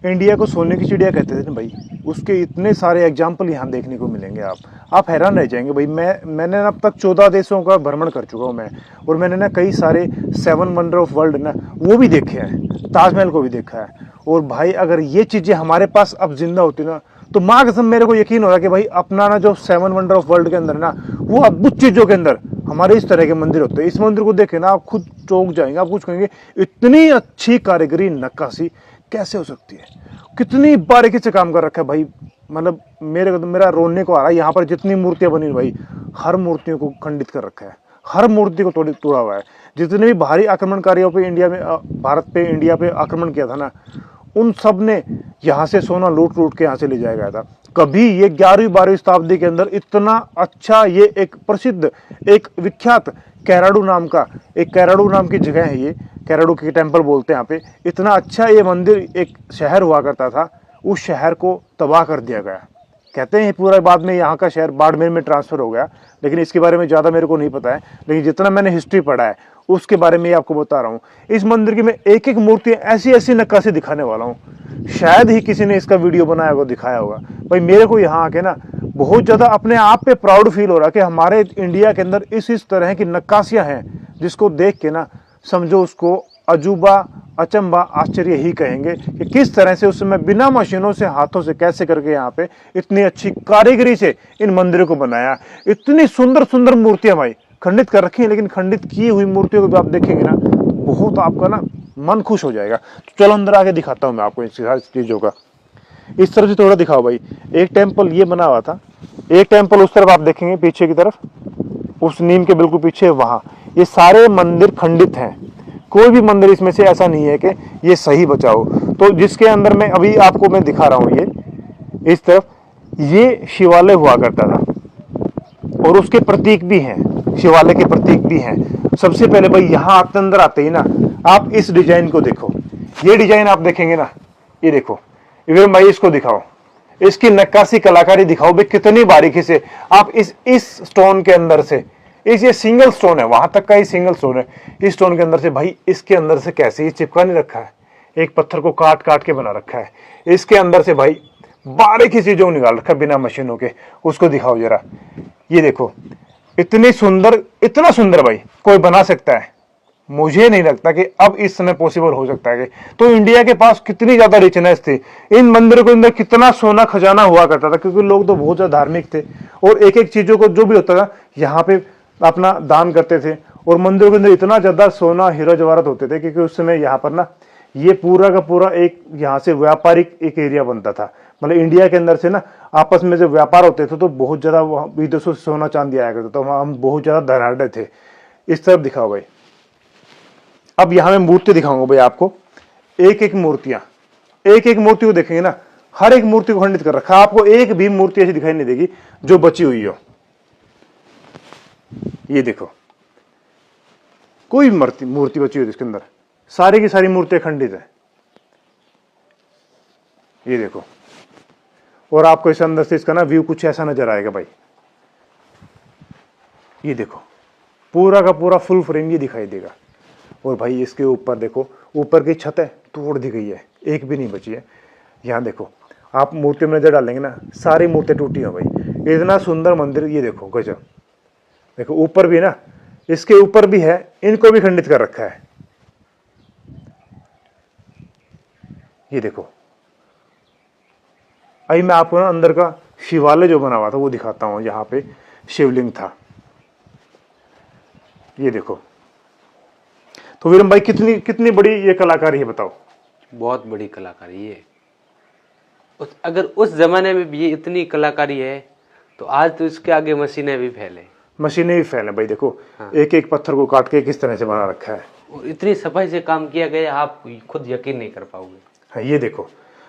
India को सोने की चिड़िया कहते थे ना भाई, उसके इतने सारे एग्जाम्पल यहाँ देखने को मिलेंगे। आप हैरान रह जाएंगे भाई। मैंने अब तक 14 देशों का भ्रमण कर चुका हूँ मैं, और मैंने ना कई सारे 7 वंडर ऑफ वर्ल्ड ना वो भी देखे हैं, ताजमहल को भी देखा है। और भाई अगर ये चीज़ें हमारे पास अब जिंदा होती ना, तो माँ कसम मेरे को यकीन हो रहा है कि भाई अपना ना जो 7 वंडर ऑफ वर्ल्ड के अंदर ना, वो अद्भुत चीज़ों के अंदर हमारे इस तरह के मंदिर होते हैं। इस मंदिर को देखे ना आप खुद चौंक जाएंगे, आप कुछ कहेंगे इतनी अच्छी कारीगरी नक्काशी कैसे हो सकती है, कितनी बारीकी से काम कर रखा है भाई। मतलब मेरा रोने को आ रहा है। यहाँ पर जितनी मूर्तियां बनी भाई, हर मूर्तियों को खंडित कर रखा है, हर मूर्ति को तोड़ा हुआ है। जितने भी भारी आक्रमणकारियों पे इंडिया में भारत पे इंडिया पे आक्रमण किया था ना, उन सब ने यहाँ से सोना लूट लूट के यहाँ से ले जाया गया था। कभी ये 11वीं 12वीं शताब्दी के अंदर इतना अच्छा, ये एक प्रसिद्ध, एक विख्यात कैराडू नाम की जगह है, ये कैराडू के टेम्पल बोलते हैं यहाँ पे। इतना अच्छा ये मंदिर, एक शहर हुआ करता था, उस शहर को तबाह कर दिया गया। कहते हैं पूरा बाद में यहाँ का शहर बाड़मेर में ट्रांसफर हो गया, लेकिन इसके बारे में ज़्यादा मेरे को नहीं पता है। लेकिन जितना मैंने हिस्ट्री पढ़ा है उसके बारे में आपको बता रहा हूँ। इस मंदिर की मैं एक एक मूर्ति ऐसी ऐसी नक्काशी दिखाने वाला हूँ, शायद ही किसी ने इसका वीडियो बनाया होगा, दिखाया होगा। भाई मेरे को यहाँ आके ना बहुत ज़्यादा अपने आप पे प्राउड फील हो रहा है कि हमारे इंडिया के अंदर इस तरह की नक्काशियाँ हैं, जिसको देख के ना समझो उसको अजूबा, अचंबा, आश्चर्य ही कहेंगे कि किस तरह से उस समय बिना मशीनों से, हाथों से कैसे करके यहाँ पे इतनी अच्छी कारीगरी से इन मंदिरों को बनाया। इतनी सुंदर सुंदर मूर्तियां भाई खंडित कर रखी हैं, लेकिन खंडित की हुई मूर्तियों को भी आप देखेंगे ना, बहुत आपका ना मन खुश हो जाएगा। तो चलो अंदर आके दिखाता हूँ मैं आपको इन सारी चीजों का। इस तरफ से थोड़ा दिखाओ भाई। एक टेम्पल ये बना हुआ था, एक टेम्पल उस तरफ आप देखेंगे पीछे की तरफ, उस नीम के बिल्कुल पीछे वहां। ये सारे मंदिर खंडित हैं, कोई भी मंदिर इसमें से ऐसा नहीं है कि ये सही बचा हो। तो जिसके अंदर मैं अभी आपको मैं दिखा रहा हूं, ये इस तरफ ये शिवालय हुआ करता था, और उसके प्रतीक भी हैं, शिवालय के प्रतीक भी हैं। सबसे पहले भाई यहाँ आप अंदर आते ही ना, आप इस डिजाइन को देखो। ये डिजाइन आप देखेंगे ना, ये देखो, इवन भाई इसको दिखाओ, इसकी नक्काशी कलाकारी दिखाओ भाई कितनी बारीकी से। आप इस स्टोन के अंदर से, ये सिंगल स्टोन है, वहां तक का ही सिंगल स्टोन है, इस स्टोन के अंदर से भाई, इसके अंदर से कैसे ये चिपका नहीं रखा है, एक पत्थर को काट काट के बना रखा है। इसके अंदर से भाई बारीकी चीजों निकाल रखा बिना मशीनों के। उसको दिखाओ जरा, ये देखो, इतनी सुंदर, इतना सुंदर भाई कोई बना सकता है? मुझे नहीं लगता कि अब इस समय पॉसिबल हो सकता है। तो इंडिया के पास कितनी ज्यादा रिचनेस थी, इन मंदिरों के अंदर कितना सोना खजाना हुआ करता था, क्योंकि लोग तो बहुत ज्यादा धार्मिक थे, और एक एक चीजों को जो भी होता था यहाँ पे अपना दान करते थे। और मंदिरों के अंदर इतना ज्यादा सोना हीरा जवाहरात होते थे, क्योंकि उस समय यहाँ पर ना ये पूरा का पूरा एक यहाँ से व्यापारिक एक एरिया बनता था। मतलब इंडिया के अंदर से ना आपस में जब व्यापार होते थे तो बहुत ज्यादा विदेशों से सोना चांदी आया करता था, तो हम बहुत ज्यादा धनाढ़ थे। इस तरफ दिखाओ भाई। अब यहां मैं मूर्ति दिखाऊंगा भाई आपको, एक एक मूर्ति को देखेंगे ना, हर एक मूर्ति को खंडित कर रखा है। आपको एक भी मूर्ति ऐसी दिखाई नहीं देगी जो बची हुई हो। ये देखो, कोई मूर्ति बची हुई इसके अंदर, सारी की सारी मूर्तियां खंडित है। ये देखो, और आपको इस अंदर से इसका ना व्यू कुछ ऐसा नजर आएगा भाई। ये देखो, पूरा का पूरा फुल फ्रेम ये दिखाई देगा। और भाई इसके ऊपर देखो, ऊपर की छत है तोड़ दी गई है, एक भी नहीं बची है। यहाँ देखो, आप मूर्ति में नजर डालेंगे ना, सारी मूर्तियां टूटी हैं भाई। इतना सुंदर मंदिर, ये देखो गजब। देखो ऊपर भी ना, इसके ऊपर भी है, इनको भी खंडित कर रखा है। ये देखो, अभी मैं आपको ना अंदर का शिवालय जो बना हुआ था वो दिखाता हूं। यहाँ पे शिवलिंग था, ये देखो। तो वीरम भाई कितनी कितनी बड़ी ये कलाकारी है बताओ। बहुत बड़ी कलाकारी है। अगर उस जमाने में भी ये इतनी कलाकारी है, तो आज तो इसके आगे मशीनें भी फैले भाई। देखो हाँ। एक एक पत्थर को काट के किस तरह से बना रखा है, और इतनी सफाई से काम किया गया, आप खुद यकीन नहीं कर पाओगे। हाँ, ये देखो।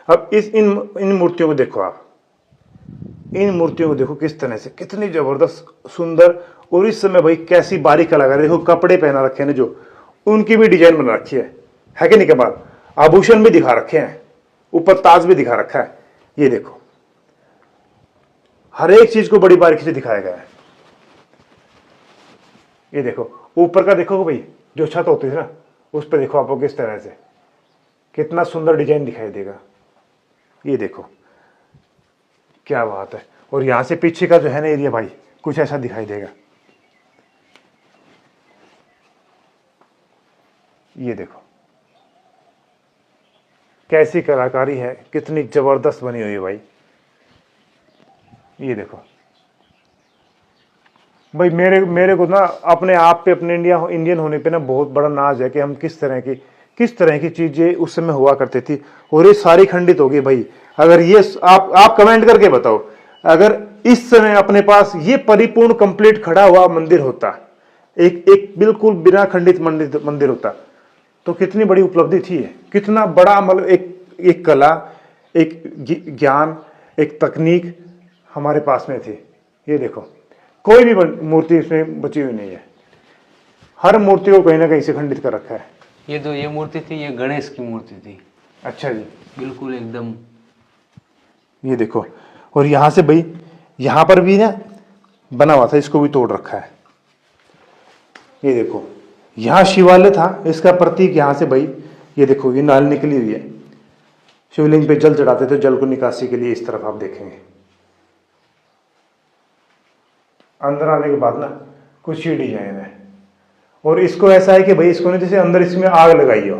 अब इन मूर्तियों को देखो, आप इन मूर्तियों को देखो किस तरह से, कितनी जबरदस्त सुंदर। और इस समय भाई कैसी बारीक कलाकारी, देखो कपड़े पहना रखे हैं जो, उनकी भी डिजाइन बना रखी है कि नहीं कमाल। आभूषण भी दिखा रखे हैं, ऊपर ताज भी दिखा रखा है। ये देखो, हर एक चीज को बड़ी बारीकी से दिखाया गया है। ये देखो ऊपर का, देखो भाई जो छत होती थी ना, उस पर देखो आपको किस तरह से कितना सुंदर डिजाइन दिखाई देगा। ये देखो क्या बात है। और यहाँ से पीछे का जो है ना एरिया भाई कुछ ऐसा दिखाई देगा। ये देखो कैसी कलाकारी है, कितनी जबरदस्त बनी हुई है भाई। ये देखो भाई मेरे को ना अपने आप पे, अपने इंडियन होने पे ना बहुत बड़ा नाज है कि हम किस तरह की चीजें उस समय हुआ करती थी और ये सारी खंडित हो गई भाई। अगर ये आप कमेंट करके बताओ, अगर इस समय अपने पास ये परिपूर्ण कंप्लीट खड़ा हुआ मंदिर होता, एक बिल्कुल बिना खंडित मंदिर होता, तो कितनी बड़ी उपलब्धि थी। कितना बड़ा मतलब एक कला, एक ज्ञान, एक तकनीक हमारे पास में थी। ये देखो कोई भी मूर्ति इसमें बची हुई नहीं है, हर मूर्ति को कहीं ना कहीं से खंडित कर रखा है। ये मूर्ति थी, ये गणेश की मूर्ति थी। अच्छा जी, बिल्कुल एकदम। ये देखो और यहाँ से भाई यहाँ पर भी ना बना हुआ था, इसको भी तोड़ रखा है। ये देखो यहाँ शिवालय था, इसका प्रतीक यहाँ से भाई ये देखो ये नाल निकली हुई है। शिवलिंग पे जल चढ़ाते थे, जल को निकासी के लिए। इस तरफ आप देखेंगे अंदर आने के बाद ना कुछ ही डिजाइन है। और इसको ऐसा है कि भाई इसको नहीं जैसे अंदर इसमें आग लगाई हो,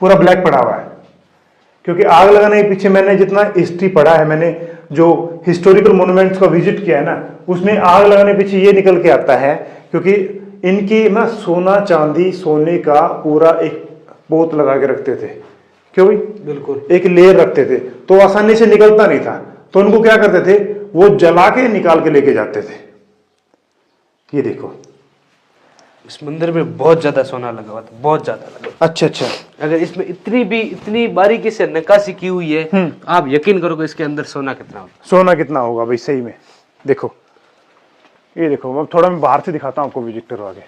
पूरा ब्लैक पड़ा हुआ है। क्योंकि आग लगाने के पीछे मैंने जितना हिस्ट्री पढ़ा है, मैंने जो हिस्टोरिकल मोन्यूमेंट्स को विजिट किया है ना, उसमें आग लगाने के पीछे ये निकल के आता है क्योंकि इनकी ना सोना चांदी सोने का पूरा एक पोत लगा के रखते थे। क्यों भाई? बिल्कुल एक लेयर रखते थे तो आसानी से निकलता नहीं था, तो उनको क्या करते थे, वो जला के निकाल के लेके जाते थे। ये देखो इस मंदिर में बहुत ज्यादा सोना लगा हुआ था, बहुत ज्यादा लगा। अच्छा। अगर इसमें इतनी बारीकी से नक्काशी की हुई है, तो आप यकीन करोगे इसके अंदर सोना कितना होगा भाई सही में। देखो ये देखो, अब थोड़ा मैं बाहर से दिखाता हूँ आपको, विजिट करवा के।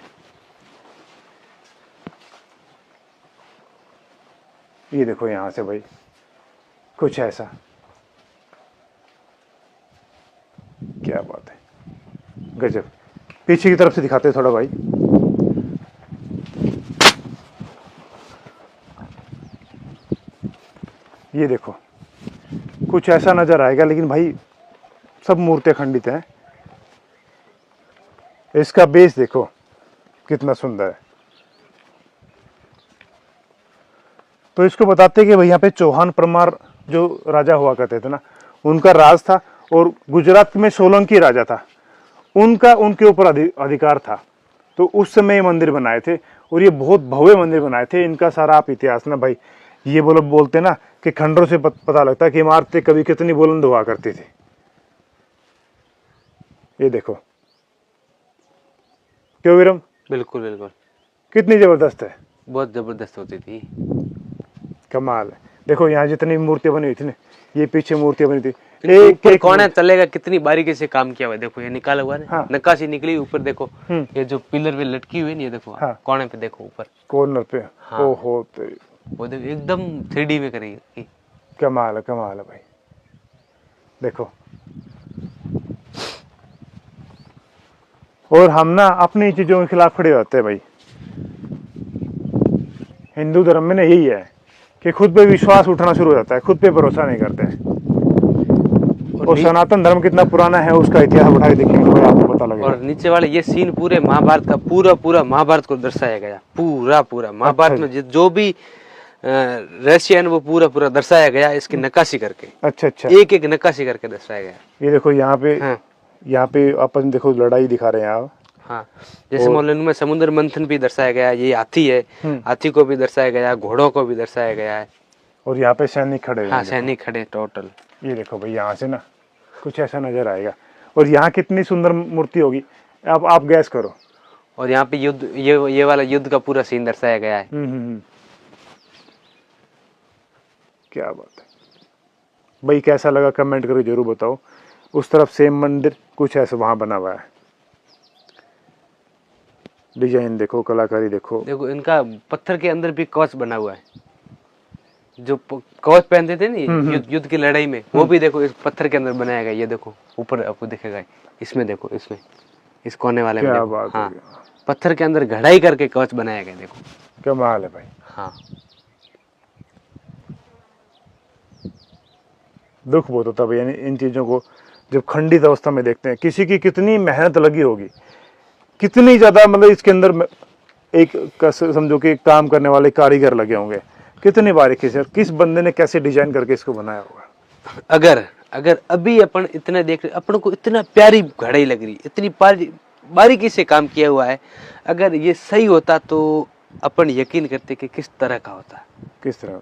ये देखो यहाँ से भाई कुछ ऐसा, क्या बात है, गजब। पीछे की तरफ से दिखाते हैं थोड़ा भाई। ये देखो कुछ ऐसा नजर आएगा, लेकिन भाई सब मूर्तियां खंडित हैं। इसका बेस देखो कितना सुंदर है। तो इसको बताते हैं कि भाई यहाँ पे चौहान परमार जो राजा हुआ करते थे ना, उनका राज था। और गुजरात में सोलंकी राजा था, उनका उनके ऊपर अधिकार था। तो उस समय ये मंदिर बनाए थे और ये बहुत भव्य मंदिर बनाए थे। इनका सारा आप इतिहास ना भाई, ये बोलते ना कि खंडरों से पता लगता है कि इमारतें कभी कितनी बुलंद हुआ करती थी। ये देखो क्यों विरम? बिल्कुल बिल्कुल, कितनी जबरदस्त है, बहुत जबरदस्त होती थी, कमाल है। देखो यहाँ जितनी मूर्तियां बनी हुई थी ना, ये पीछे मूर्तियां बनी थी, एक कोने चलेगा, कितनी बारीकी से काम किया हुआ है। देखो ये निकाला हुआ है, हाँ। नक्काशी निकली ऊपर। देखो ये जो पिलर पे लटकी हुई है, ये देखो हाँ। कोने पे देखो ऊपर कॉर्नर पे। हाँ। ओहो वो देखो एकदम 3D में करी। कमाल है भाई। देखो और हम ना अपनी चीजों के खिलाफ खड़े होते हैं भाई। हिंदू धर्म में ना यही है कि खुद पे विश्वास उठना शुरू हो जाता है, खुद पे भरोसा नहीं करते हैं। और सनातन धर्म कितना पुराना है उसका इतिहास उठा के देखेंगे तो आपको पता लगेगा। और नीचे वाले ये सीन पूरे महाभारत का पूरा महाभारत को दर्शाया गया, पूरा महाभारत में जो भी रशियन वो पूरा दर्शाया गया इसकी नक्काशी करके। अच्छा एक नक्काशी करके दर्शाया गया। ये देखो यहाँ पे हाँ। यहाँ पे अपन देखो लड़ाई दिखा रहे हैं आप। हाँ, जैसे मोलेनु में समुद्र मंथन भी दर्शाया गया, ये हाथी है, हाथी को भी दर्शाया गया, घोड़ों को भी दर्शाया गया है। और यहाँ पे सैनिक खड़े हैं। हाँ, सैनिक खड़े टोटल। ये देखो भाई यहाँ से ना कुछ ऐसा नजर आएगा। और यहाँ कितनी सुंदर मूर्ति होगी, अब आप गैस करो। और यहाँ पे युद्ध, ये वाला युद्ध का पूरा सीन दर्शाया गया है। क्या बात है भाई, कैसा लगा कमेंट करके जरूर बताओ। उस तरफ सेम मंदिर कुछ ऐसा वहां बना हुआ है। डिजाइन देखो, कलाकारी देखो। देखो इनका पत्थर के अंदर भी कवच बना हुआ है, जो कवच पहनते थे ना युद्ध की लड़ाई में, वो भी देखो इस पत्थर के अंदर बनाया गया। ये देखो ऊपर आपको दिखेगा, इसमें देखो, इसमें इस कोने वाले में देखो। हाँ, पत्थर के अंदर घड़ाई करके कवच बनाया गया। देखो कमाल है भाई। हाँ, दुख बहुत होता है भाई, यानी इन चीज़ों को जब खंडित अवस्था में देखते हैं। किसी की कितनी मेहनत लगी होगी, कितनी ज़्यादा, मतलब इसके अंदर एक समझो कि काम करने वाले कारीगर लगे होंगे, कितनी बारीकी से, किस बंदे ने कैसे डिजाइन करके इसको बनाया होगा। अगर अगर अभी अपन इतना देख रहे, अपन को इतना प्यारी घड़ाई लग रही, इतनी बारीकी से काम किया हुआ है, अगर ये सही होता तो अपन यकीन करते कि किस तरह का होता, किस तरह,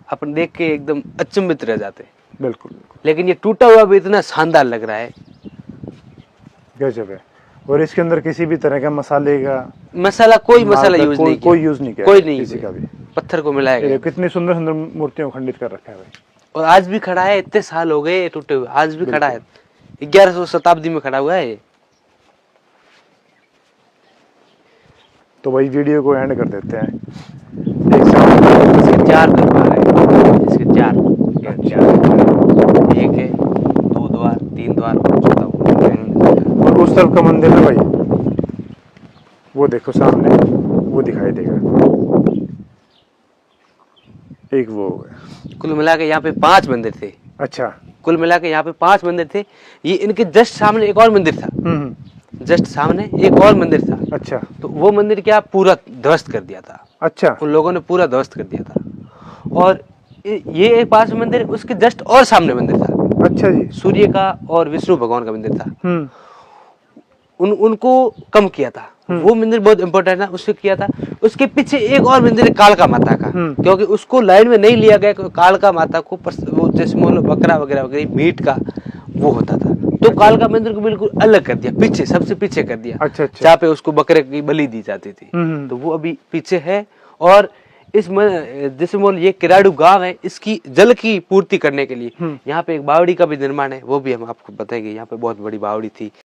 अपन देख के एकदम अचंभित रह जाते। बिल्कुल। लेकिन ये टूटा हुआ भी इतना शानदार लग रहा है, गजब है। और इसके अंदर किसी भी तरह का मसाले का कोई मसाला यूज नहीं किया, कोई यूज नहीं किया, कोई नहीं, किसी का भी। पत्थर को मिलाया गया। कितनी सुंदर सुंदर मूर्तियों को खंडित कर रखा है भाई। और आज भी खड़ा है, इतने साल हो गए टूटे हुए, आज भी खड़ा है, 1100 शताब्दी में खड़ा हुआ है ये। तो भाई वीडियो को एंड कर देते हैं। इसके 4 दरबार है, इसके 4 एक है, 2 द्वार, 3 द्वार, और उस तरफ का मंदिर है भाई, वो देखो सामने, वो दिखाई देगा, एक वो है। कुल मिला के यहाँ पे 5 मंदिर थे। अच्छा, कुल मिला के यहाँ पे 5 मंदिर थे। ये इनके जस्ट सामने एक और मंदिर था, जस्ट सामने एक और मंदिर था। अच्छा, तो वो मंदिर क्या पूरा ध्वस्त कर दिया था। अच्छा, उन लोगों ने पूरा ध्वस्त कर दिया था। और ये एक पास में मंदिर, उसके जस्ट और सामने मंदिर था। अच्छा जी, सूर्य का और विष्णु भगवान का मंदिर था। उनको कम किया था, वो मंदिर बहुत इंपॉर्टेंट था, उससे किया था। उसके पीछे एक और मंदिर है कालका माता का, क्योंकि उसको लाइन में नहीं लिया गया, कालका माता को वो जैसे मान लो बकरा वगैरह वगैरह मीट का वो होता था, तो कालका मंदिर को बिल्कुल अलग कर दिया, पीछे, सबसे पीछे कर दिया। अच्छा, जहाँ पे उसको बकरे की बलि दी जाती थी, तो वो अभी पीछे है। और इस जैसे मोल ये किराड़ू गांव है, इसकी जल की पूर्ति करने के लिए यहाँ पे एक बावड़ी का भी निर्माण है, वो भी हम आपको बताएंगे। यहाँ पे बहुत बड़ी बावड़ी थी।